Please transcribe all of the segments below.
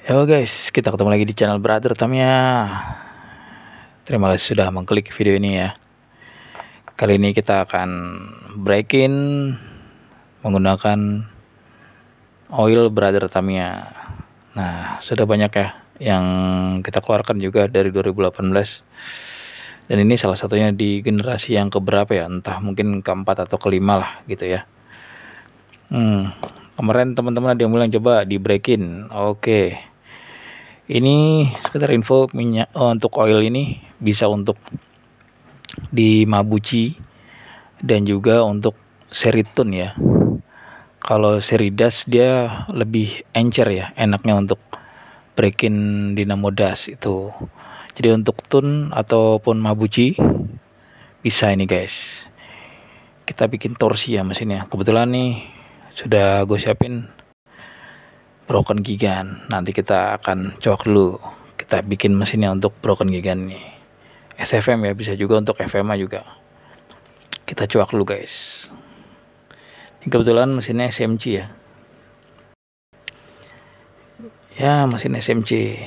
Halo guys, kita ketemu lagi di channel Brother Tamiya. Terima kasih sudah mengklik video ini ya. Kali ini kita akan break-in menggunakan oil Brother Tamiya. Nah, sudah banyak ya yang kita keluarkan juga dari 2018. Dan ini salah satunya di generasi yang keberapa ya, entah mungkin keempat atau kelima lah gitu ya. Kemarin teman-teman ada yang bilang coba di break-in. Oke. Ini sekedar info, minyak untuk oil ini bisa untuk di Mabuchi dan juga untuk seri tune ya. Kalau seri das dia lebih encer ya, enaknya untuk break-in dinamo das itu. Jadi untuk tune ataupun Mabuchi bisa ini guys. Kita bikin torsi ya mesinnya. Kebetulan nih sudah gue siapin broken gigan. Nanti kita akan coba dulu. Kita bikin mesinnya untuk broken gigan nih. SFM ya, bisa juga untuk FMA juga. Kita coba dulu guys. Ini kebetulan mesinnya SMC ya. Ya, mesin SMC.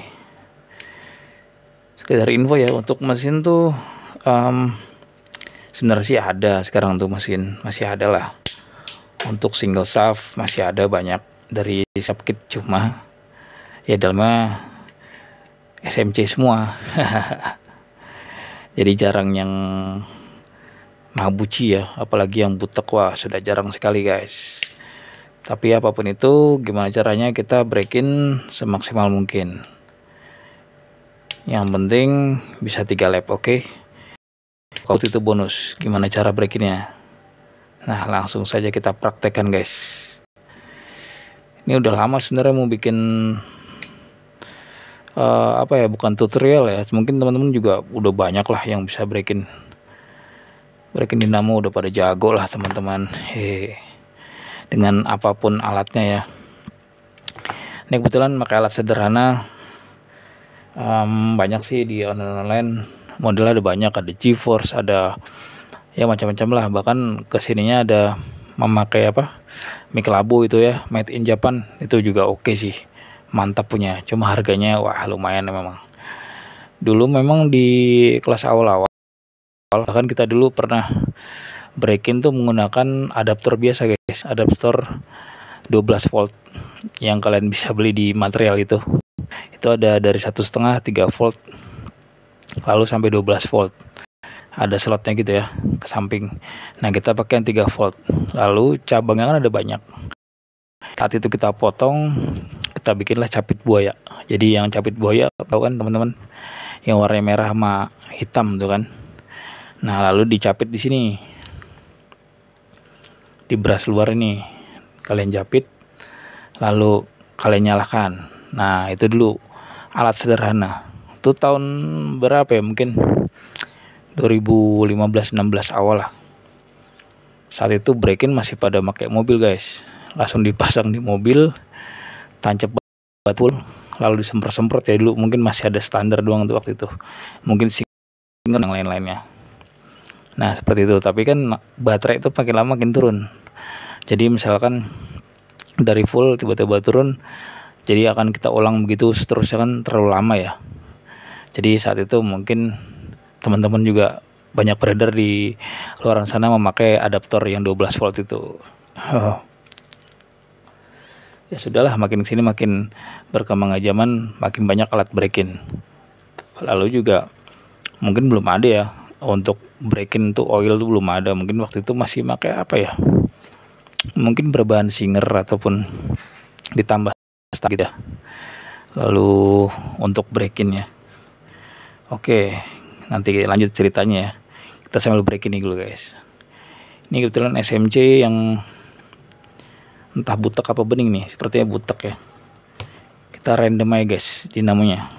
Sekedar info ya, untuk mesin tuh sebenarnya sih ada sekarang tuh mesin, masih ada lah. Untuk single shaft masih ada banyak dari subkit, cuma ya dalamnya SMC semua. Jadi jarang yang Mabuchi ya, apalagi yang butek, wah sudah jarang sekali guys. Tapi apapun itu, gimana caranya kita break-in semaksimal mungkin. Yang penting bisa 3 lap, oke? Kalau itu bonus, gimana cara break-innya? Nah, langsung saja kita praktekkan guys. Ini udah lama sebenarnya mau bikin bukan tutorial ya, mungkin teman-teman juga udah banyak lah yang bisa break-in dinamo, udah pada jago lah teman-teman. Dengan apapun alatnya ya. Ini kebetulan pakai alat sederhana. Banyak sih di online modelnya, ada banyak, ada GeForce, ada ya macam-macam lah. Bahkan kesininya ada memakai mic labo itu ya, made in Japan, itu juga oke sih, mantap punya. Cuma harganya wah lumayan memang. Dulu memang di kelas awal-awal bahkan kita dulu pernah break-in tuh menggunakan adaptor biasa guys, adaptor 12 volt yang kalian bisa beli di material itu ada dari 1,5 3 volt lalu sampai 12 volt, ada slotnya gitu ya ke samping. Nah, kita pakai yang 3 volt, lalu cabangnya kan ada banyak. Saat itu kita potong, kita bikinlah capit buaya. Jadi yang capit buaya tahu kan teman-teman, yang warnanya merah sama hitam tuh kan. Nah, lalu dicapit di sini, di brush luar ini kalian japit, lalu kalian nyalakan. Nah, itu dulu alat sederhana. Itu tahun berapa ya, mungkin 2015-16 awal lah. Saat itu break-in masih pada pakai mobil guys, langsung dipasang di mobil, tancap batul, lalu disemprot-semprot ya. Dulu mungkin masih ada standar doang tuh waktu itu, mungkin single yang lain-lainnya. Nah, seperti itu. Tapi kan baterai itu makin lama makin turun. Jadi misalkan dari full tiba-tiba turun, jadi akan kita ulang begitu seterusnya, kan terlalu lama ya. Jadi saat itu mungkin teman-teman juga banyak beredar di luar sana memakai adaptor yang 12 volt itu. Ya sudahlah, makin kesini makin berkembang zaman, makin banyak alat break-in. Lalu juga mungkin belum ada ya untuk break-in tuh oil tuh belum ada. Mungkin waktu itu masih pakai mungkin berbahan Singer ataupun ditambah gitu. Lalu untuk break-in ya, oke, nanti lanjut ceritanya ya. Kita sambil break-in dulu guys. Ini kebetulan SMC yang entah butek apa bening nih, sepertinya butek ya. Kita random aja guys dinamonya,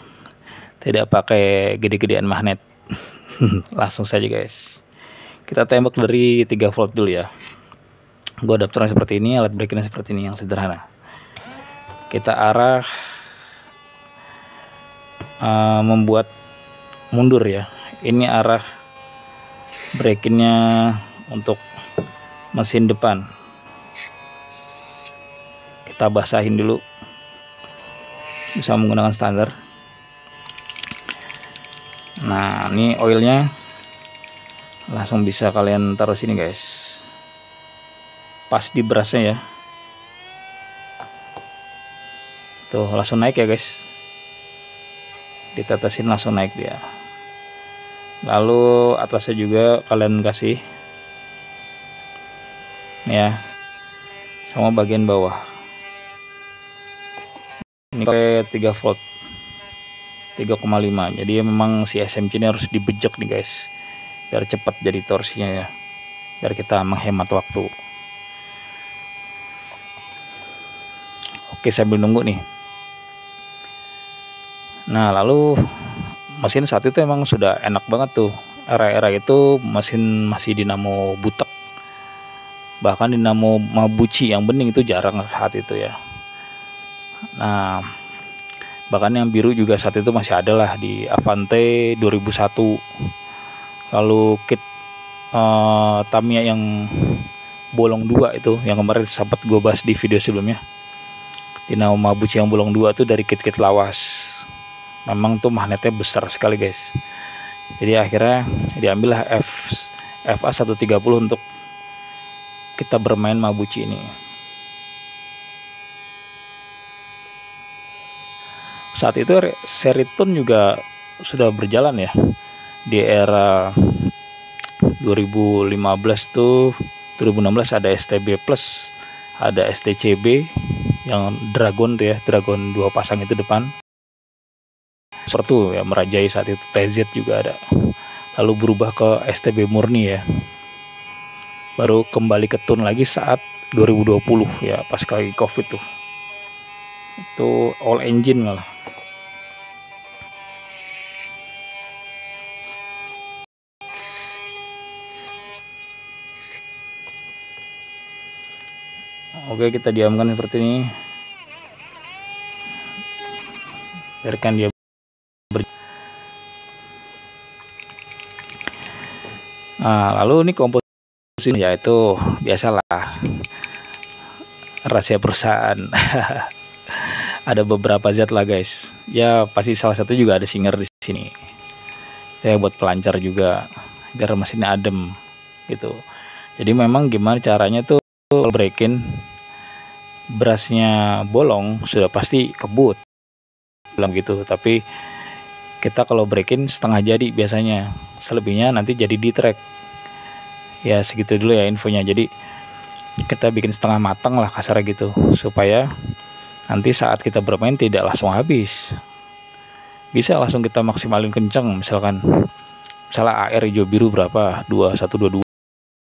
tidak pakai gede-gedean magnet. Langsung saja guys, kita tembak dari 3 volt dulu ya. Gue adaptornya seperti ini, alat break-innya seperti ini yang sederhana. Kita arah membuat mundur ya. Ini arah break-innya untuk mesin depan. Kita basahin dulu bisa menggunakan standar. Nah, ini oilnya langsung bisa kalian taruh sini guys, pas di berasnya ya. Tuh langsung naik ya guys, ditetesin langsung naik dia. Lalu atasnya juga kalian kasih ya, sama bagian bawah ini pakai 3 volt 3,5. jadi memang si SMC ini harus dibejek nih guys, biar cepat jadi torsinya ya, biar kita menghemat waktu. Oke, sambil nunggu nih. Nah, lalu mesin saat itu emang sudah enak banget tuh. Era-era itu mesin masih dinamo butek, bahkan dinamo Mabuchi yang bening itu jarang saat itu ya. Nah, bahkan yang biru juga saat itu masih ada lah di Avante 2001. Lalu kit Tamiya yang bolong 2 itu yang kemarin sempat gue bahas di video sebelumnya, dinamo Mabuchi yang bolong 2 tuh dari kit-kit lawas. Memang tuh magnetnya besar sekali guys, jadi akhirnya diambillah FA 130 untuk kita bermain Mabuchi ini. Saat itu seri tune juga sudah berjalan ya, di era 2015 tuh 2016 ada STB Plus, ada STCB yang Dragon tuh ya, Dragon 2 pasang itu depan. Seperti ya, merajai saat itu. TZ juga ada. Lalu berubah ke STB murni ya. Baru kembali ke tune lagi saat 2020 ya, pas lagi Covid tuh. Itu all engine malah. Oke, kita diamkan seperti ini. Biarkan dia Nah, lalu ini komposisi ya, itu biasalah rahasia perusahaan. Ada beberapa zat lah guys. Ya pasti salah satu juga ada singer di sini. Saya buat pelancar juga biar mesinnya adem gitu. Jadi memang gimana caranya tuh, breakin berasnya bolong sudah pasti kebut bilang gitu. Tapi kita kalau breakin setengah jadi biasanya, selebihnya nanti jadi di track ya. Segitu dulu ya infonya. Jadi kita bikin setengah matang lah kasar gitu, supaya nanti saat kita bermain tidak langsung habis, bisa langsung kita maksimalin kenceng. Misalnya AR hijau biru berapa, 21,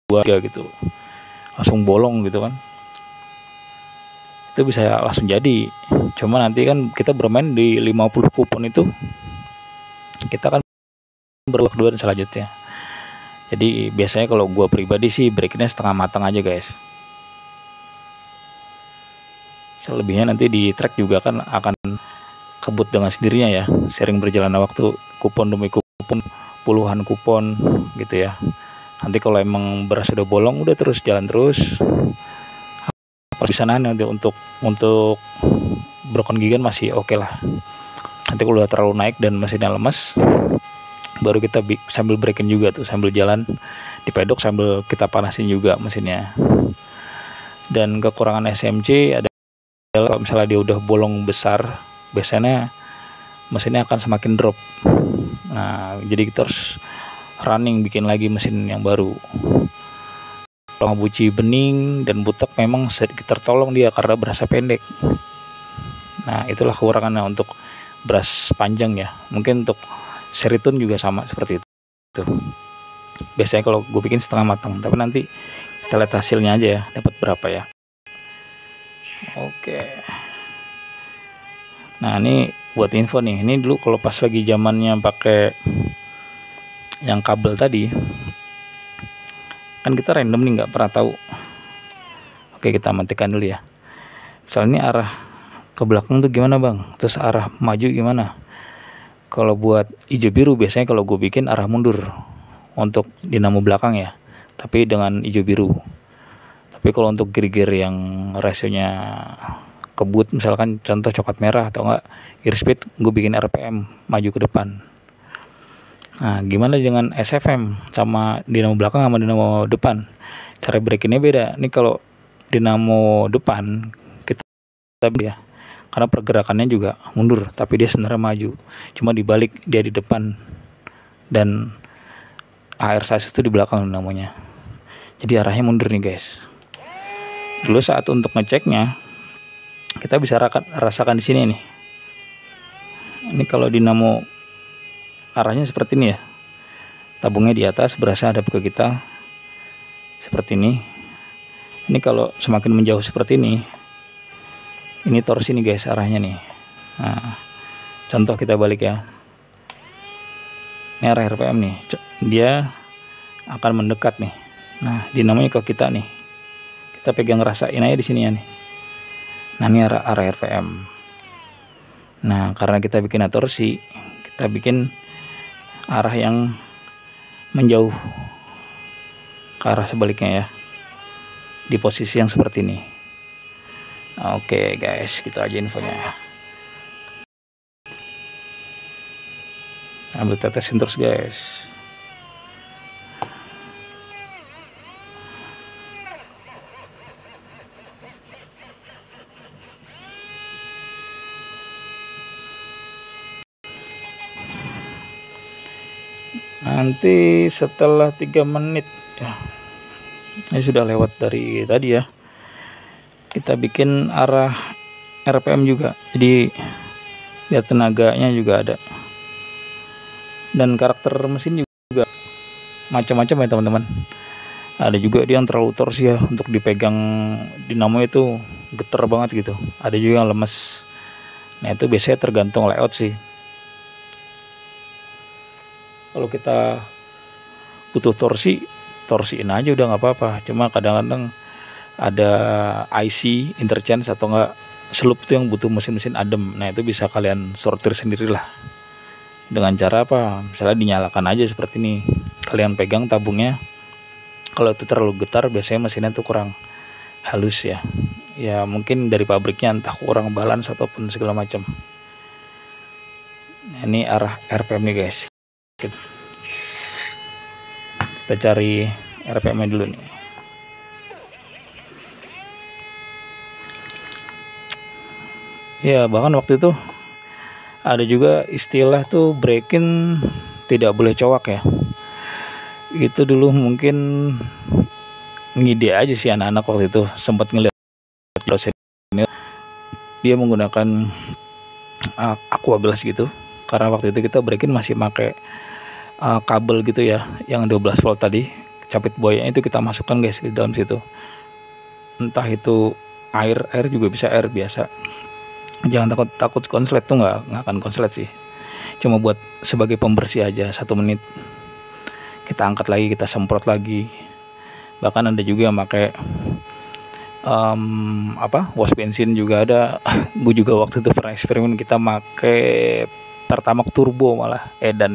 22, 3 gitu, langsung bolong gitu kan, itu bisa langsung jadi. Cuma nanti kan kita bermain di 50 kupon itu, kita kan berwak dua selanjutnya. Jadi biasanya kalau gua pribadi sih breaknya setengah matang aja guys. Selebihnya nanti di track juga kan akan kebut dengan sendirinya ya, sering berjalannya waktu, kupon demi kupon, puluhan kupon gitu ya. Nanti kalau emang beras sudah bolong, udah terus jalan terus. Bisa nanti untuk broken gigan masih oke lah. Nanti kalau udah terlalu naik dan mesinnya lemes, baru kita sambil breakin juga tuh, sambil jalan di pedok sambil kita panasin juga mesinnya. Dan kekurangan SMC ada kalau misalnya dia udah bolong besar, biasanya mesinnya akan semakin drop. Nah, jadi kita harus running, bikin lagi mesin yang baru. Kalau Mabuchi bening dan butek memang sedikit tertolong dia karena berasa pendek. Nah, itulah kekurangannya untuk beras panjang ya. Mungkin untuk seri tune juga sama seperti itu. Biasanya kalau gue bikin setengah matang, tapi nanti kita lihat hasilnya aja ya, dapat berapa ya. Oke. Nah, ini buat info nih. Ini dulu kalau pas lagi zamannya pakai yang kabel tadi, kan kita random nih, nggak pernah tahu. Oke, kita matikan dulu ya. Misalnya ini arah ke belakang tuh gimana bang, terus arah maju gimana. Kalau buat hijau biru biasanya kalau gue bikin arah mundur untuk dinamo belakang ya, tapi dengan hijau biru. Tapi kalau untuk gear-gear yang rasionya kebut misalkan contoh coklat merah, atau enggak gear speed gue bikin RPM maju ke depan. Nah, gimana dengan SFM sama dinamo belakang sama dinamo depan? Cara breakinnya beda. Ini kalau dinamo depan kita ya, karena pergerakannya juga mundur, tapi dia sebenarnya maju. Cuma dibalik, dia di depan dan AR sasis itu di belakang dinamonya. Jadi arahnya mundur nih guys. Dulu saat untuk ngeceknya kita bisa rasakan di sini nih. Ini kalau dinamo arahnya seperti ini ya, tabungnya di atas, berasa hadap ke kita seperti ini. Ini kalau semakin menjauh seperti ini torsi nih guys arahnya nih. Nah, contoh kita balik ya, ini arah RPM nih, dia akan mendekat nih. Nah, dinamonya ke kita nih, kita pegang rasain aja di sini ya nih. Nah, ini arah RPM. Nah, karena kita bikin torsi, kita bikin arah yang menjauh ke arah sebaliknya ya, di posisi yang seperti ini. Oke guys, gitu aja infonya. Ambil tetesin terus guys. Nanti setelah 3 menit ya, ini sudah lewat dari tadi ya, kita bikin arah RPM juga, jadi biar tenaganya juga ada, dan karakter mesin juga macam-macam ya teman-teman. Ada juga dia yang terlalu torsi ya, untuk dipegang dinamo itu geter banget gitu. Ada juga yang lemes. Nah, itu biasanya tergantung layout sih. Kalau kita butuh torsiin aja udah nggak apa-apa. Cuma kadang-kadang ada IC interchange atau enggak selup tuh yang butuh mesin-mesin adem. Nah, itu bisa kalian sortir sendirilah dengan cara apa, misalnya dinyalakan aja seperti ini, kalian pegang tabungnya. Kalau itu terlalu getar, biasanya mesinnya tuh kurang halus ya, mungkin dari pabriknya entah kurang balance ataupun segala macam. Nah, ini arah RPM nih guys. Kita cari RPM nya dulu nih. Ya, bahkan waktu itu ada juga istilah tuh breaking tidak boleh cowak ya. Itu dulu mungkin ngide aja sih anak-anak waktu itu, sempat ngeliat dosen ini dia menggunakan aqua glass gitu, karena waktu itu kita breaking masih pakai kabel gitu ya, yang 12 volt tadi, capit buaya itu kita masukkan guys di dalam situ. Entah itu air juga bisa, air biasa. Jangan takut konslet tuh, nggak akan konslet sih, cuma buat sebagai pembersih aja. 1 menit kita angkat lagi, kita semprot lagi. Bahkan ada juga yang pakai wash bensin juga ada. Gue juga waktu itu pernah eksperimen, kita pakai Pertamax turbo malah edan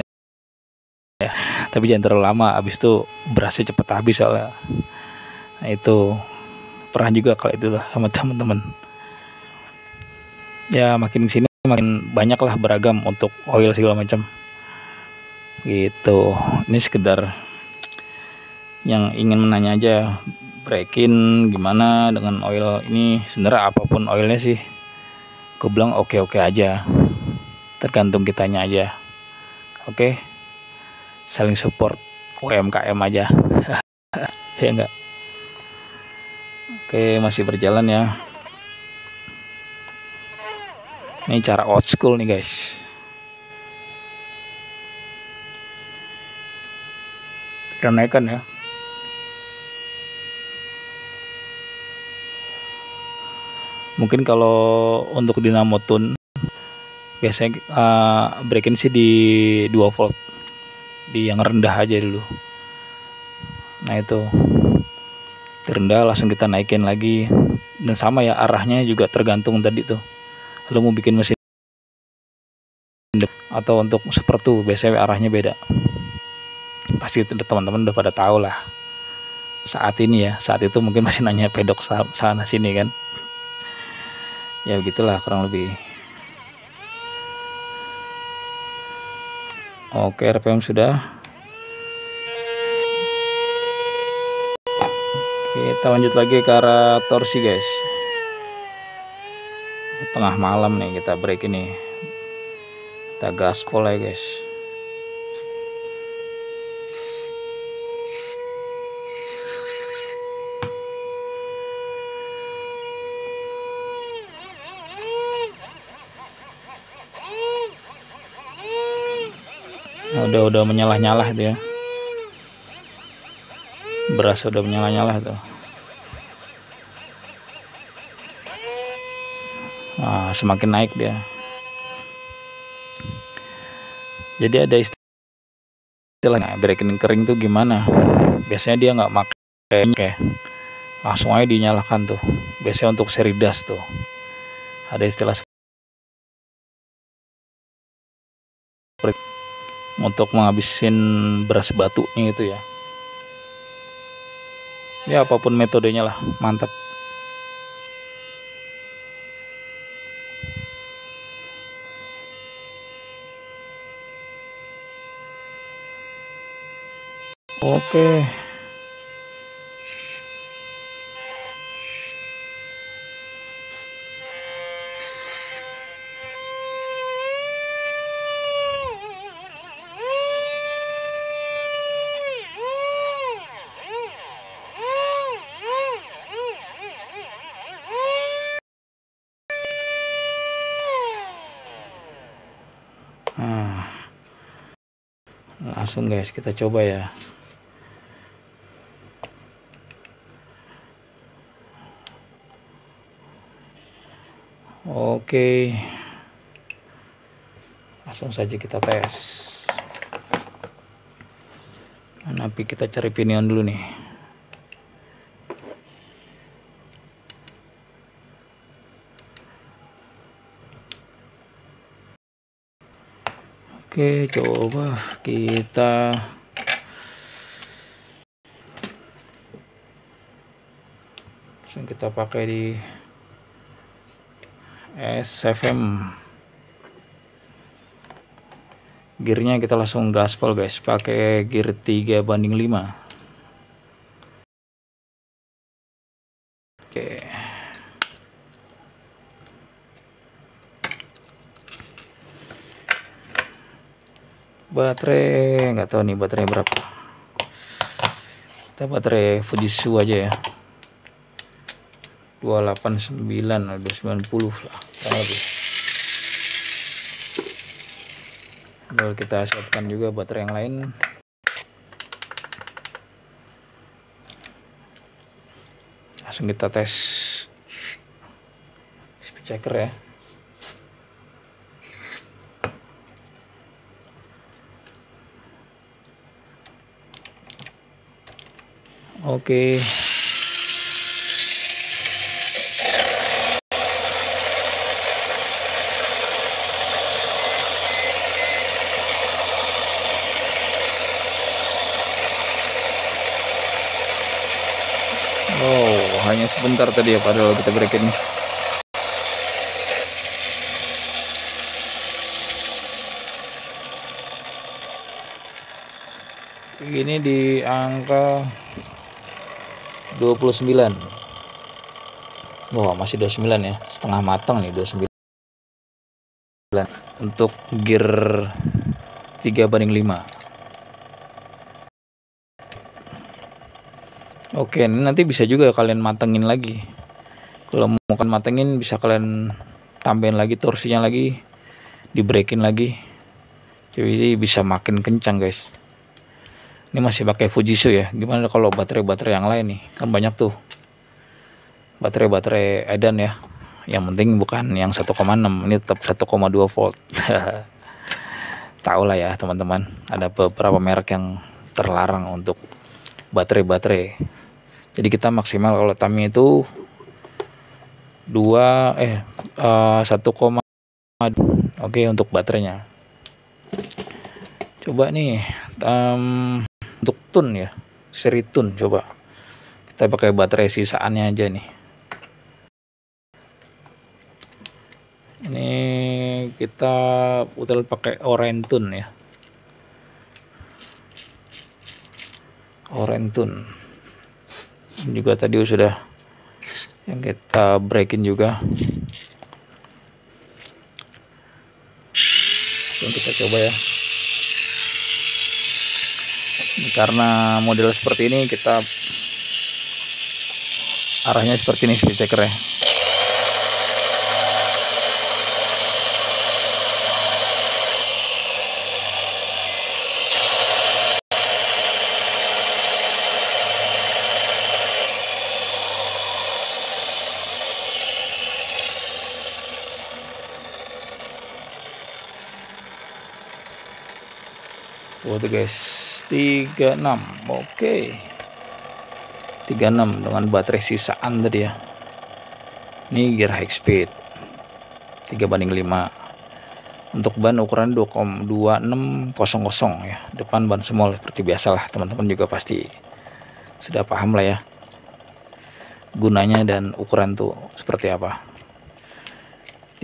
ya, tapi jangan terlalu lama, habis itu berasnya cepet habis soalnya. Nah, itu pernah juga kalau itu lah sama teman-teman. Ya, makin kesini makin banyak lah beragam untuk oil segala macam gitu. Ini sekedar yang ingin menanya aja, breaking gimana dengan oil ini. Sebenarnya apapun oilnya sih, gue bilang oke-oke aja, tergantung kitanya aja. Oke, saling support UMKM aja. Ya enggak. Oke, masih berjalan ya. Ini cara old school nih guys. Kita naikkan ya. Mungkin kalau untuk dinamo tune biasanya breaking sih di 2 volt, di yang rendah aja dulu. Nah, itu terendah langsung kita naikin lagi. Dan sama ya, arahnya juga tergantung tadi tuh, lo mau bikin mesin atau untuk seperti biasanya arahnya beda. Pasti teman-teman udah pada tahu lah saat ini ya. Saat itu mungkin masih nanya pedok sana sini kan. Ya begitulah kurang lebih. Oke, RPM sudah. Kita lanjut lagi ke arah torsi guys. Tengah malam nih kita break ini. Kita gaspol ya guys. Udah menyalah-nyalah itu ya. Beras udah menyalah-nyalah tuh. Nah, semakin naik dia. Jadi ada istilahnya breaking kering tuh gimana? Biasanya dia nggak pakai, langsung aja dinyalakan tuh. Biasanya untuk seri das tuh ada istilah untuk menghabisin beras batunya itu ya. Ya apapun metodenya lah, mantap. Oke. Langsung guys kita coba ya. Oke, langsung saja kita tes. Tapi kita cari pinion dulu nih. Oke, coba kita langsung kita pakai di SFM. Gearnya kita langsung gaspol guys, pakai gear 3:5. Oke. Baterai nggak tahu nih baterai berapa. Kita baterai Fujitsu aja ya. 289 atau 290 lah kurang lebih. Lalu kita siapkan juga baterai yang lain. Langsung kita tes speed checker ya. Oke. Oh, hanya sebentar tadi ya padahal kita break ini. Ini di angka 29. Wah, masih 29 ya. Setengah matang nih 29. Untuk gear 3:5. Oke, ini nanti bisa juga kalian matengin lagi. Kalau mau kan matengin bisa kalian tambahin lagi torsinya lagi, di breakin lagi. Jadi bisa makin kencang guys. Ini masih pakai Fujitsu ya. Gimana kalau baterai-baterai yang lain nih? Kan banyak tuh baterai-baterai edan ya. Yang penting bukan yang 1,6, ini tetap 1,2 volt. Tahu lah ya teman-teman, ada beberapa merek yang terlarang untuk baterai-baterai. Jadi kita maksimal kalau Tamiya itu 1,. Oke, untuk baterainya. Coba nih untuk tune ya, seri tune coba. Kita pakai baterai sisaannya aja nih. Ini kita putar pakai Orentun ya. Orentun juga tadi sudah yang kita breakin juga. Yang kita coba ya. Karena model seperti ini kita arahnya seperti ini speed checker ya. Tuh guys, 36. Oke. 36 dengan baterai sisaan tadi ya. Ini gear high speed 3:5. Untuk ban ukuran 2,2600 ya. Depan ban small seperti biasa lah, teman-teman juga pasti sudah paham lah ya gunanya dan ukuran tuh seperti apa.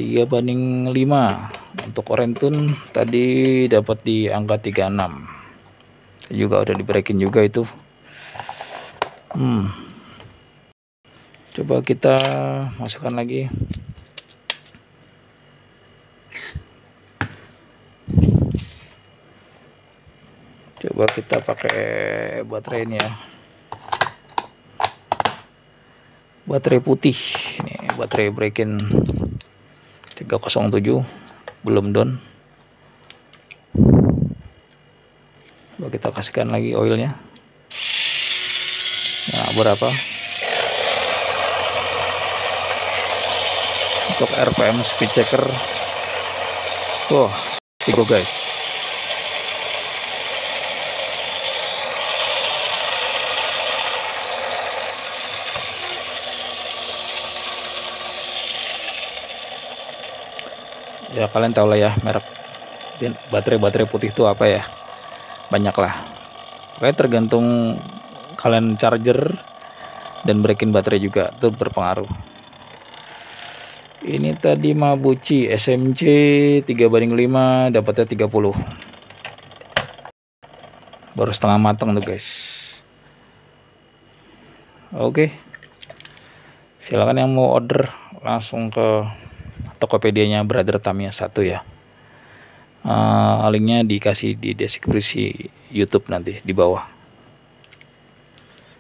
3:5. Untuk Orentun tadi dapat di angka 36. Juga udah di breakin juga itu. Coba kita masukkan lagi. Coba kita pakai baterai ini ya. Baterai putih. Ini baterai breakin 307, belum down. Coba kita kasihkan lagi oilnya. Nah, berapa? Untuk RPM speed checker. Wah, tiga guys. Ya kalian tahu lah ya merek baterai putih itu apa ya, banyak lah. Pokoknya tergantung kalian charger dan breaking baterai juga itu berpengaruh. Ini tadi Mabuchi SMC 3:5 dapatnya 30. Baru setengah matang tuh guys. Oke, silakan yang mau order langsung ke Tokopedia-nya Brother Tamiya 1 ya. Linknya dikasih di deskripsi YouTube nanti di bawah.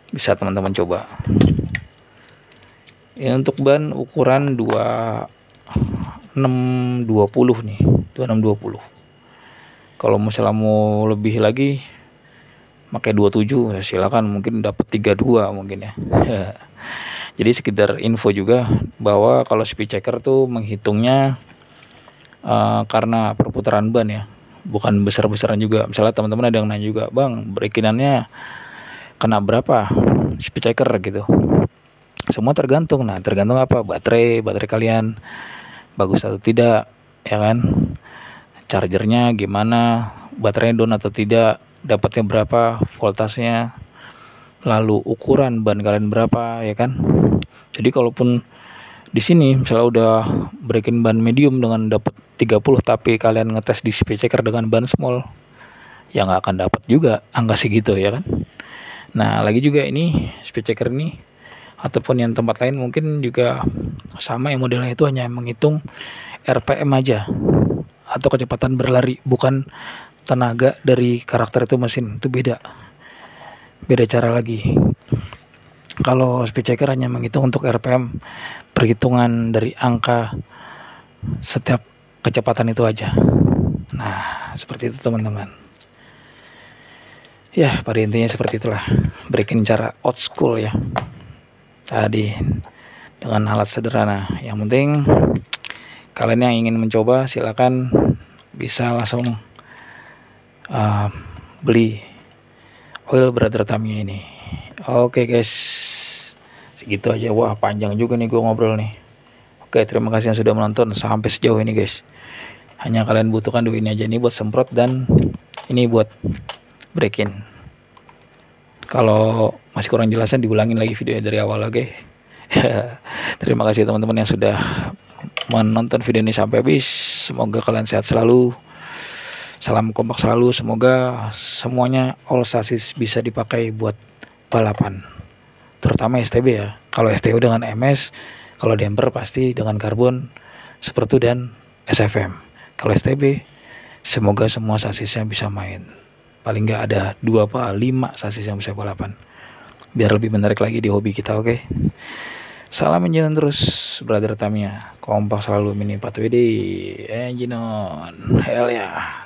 Bisa teman-teman coba. Ini untuk ban ukuran 2620 nih, 2620. Kalau misalnya mau lebih lagi pakai 27 ya silakan, mungkin dapat 32 mungkin ya. Jadi sekedar info juga bahwa kalau speed checker tuh menghitungnya karena perputaran ban ya, bukan besar-besaran juga. Misalnya teman-teman ada yang nanya juga, bang breakinannya kena berapa speed checker gitu. Semua tergantung. Nah tergantung apa, baterai kalian bagus atau tidak ya kan, chargernya gimana, baterainya down atau tidak, dapatnya berapa voltasenya, lalu ukuran ban kalian berapa ya kan. Jadi kalaupun di sini misalnya udah breaking ban medium dengan dapat 30 tapi kalian ngetes di speed checker dengan ban small, ya nggak akan dapat juga angka segitu ya kan. Nah lagi juga ini speed checker ini ataupun yang tempat lain mungkin juga sama ya, modelnya itu hanya menghitung RPM aja atau kecepatan berlari, bukan tenaga dari karakter itu mesin. Itu beda cara lagi. Kalau speed checker hanya menghitung untuk RPM, perhitungan dari angka setiap kecepatan itu aja. Nah seperti itu teman-teman ya, pada intinya seperti itulah breaking cara old school ya tadi, dengan alat sederhana. Yang penting kalian yang ingin mencoba silakan bisa langsung beli oil Brother Tamiya ini. Oke guys, segitu aja. Wah panjang juga nih gue ngobrol nih. Oke, terima kasih yang sudah menonton sampai sejauh ini guys. Hanya kalian butuhkan dua ini aja, ini buat semprot dan ini buat break-in. Kalau masih kurang jelasan diulangin lagi videonya dari awal. Oke. Terima kasih teman-teman yang sudah menonton video ini sampai habis. Semoga kalian sehat selalu, salam kompak selalu. Semoga semuanya all sasis bisa dipakai buat balapan, terutama STB ya. Kalau STU dengan MS, kalau damper pasti dengan karbon, Super 2 dan SFM. Kalau STB, semoga semua sasisnya bisa main. Paling nggak ada 2 apa 5 sasis yang bisa balapan, biar lebih menarik lagi di hobi kita. Oke, salam jalan terus, brother Tamiya, kompak selalu, mini 4WD, engine on, hell ya.